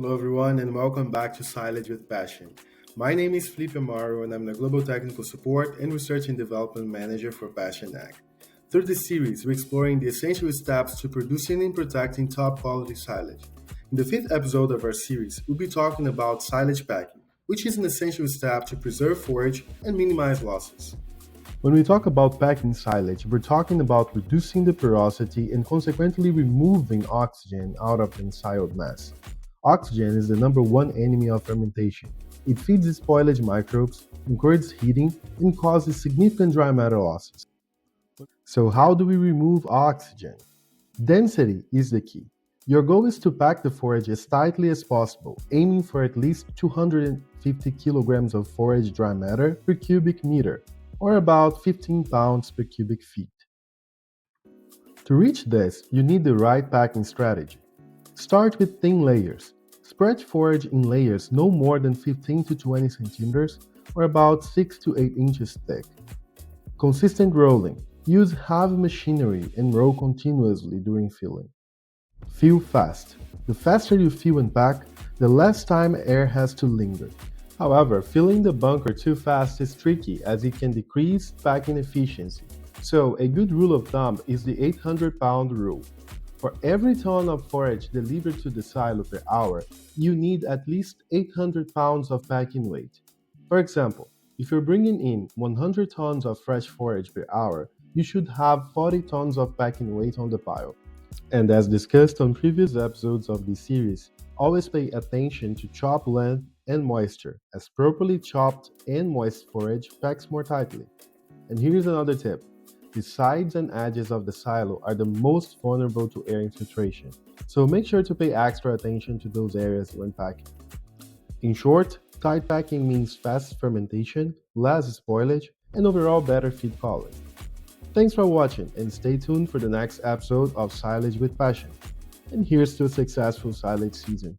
Hello, everyone, and welcome back to Silage with Passion. My name is Felipe Amaro, and I'm the Global Technical Support and Research and Development Manager for Passion Ag. Through this series, we're exploring the essential steps to producing and protecting top quality silage. In the fifth episode of our series, we'll be talking about silage packing, which is an essential step to preserve forage and minimize losses. When we talk about packing silage, we're talking about reducing the porosity and consequently removing oxygen out of the ensiled mass. Oxygen is the number one enemy of fermentation. It feeds the spoilage microbes, encourages heating, and causes significant dry matter losses. So how do we remove oxygen? Density is the key. Your goal is to pack the forage as tightly as possible, aiming for at least 250 kilograms of forage dry matter per cubic meter, or about 15 pounds per cubic feet. To reach this, you need the right packing strategy. Start with thin layers. Spread forage in layers no more than 15 to 20 centimeters, or about 6 to 8 inches thick. Consistent rolling. Use heavy machinery and roll continuously during filling. Fill fast. The faster you fill and pack, the less time air has to linger. However, filling the bunker too fast is tricky as it can decrease packing efficiency. So, a good rule of thumb is the 800-pound rule. For every ton of forage delivered to the silo per hour, you need at least 800 pounds of packing weight. For example, if you're bringing in 100 tons of fresh forage per hour, you should have 40 tons of packing weight on the pile. And as discussed on previous episodes of this series, always pay attention to chop length and moisture, as properly chopped and moist forage packs more tightly. And here's another tip. The sides and edges of the silo are the most vulnerable to air infiltration, so make sure to pay extra attention to those areas when packing. In short, tight packing means fast fermentation, less spoilage, and overall better feed quality. Thanks for watching and stay tuned for the next episode of Silage with Passion. And here's to a successful silage season.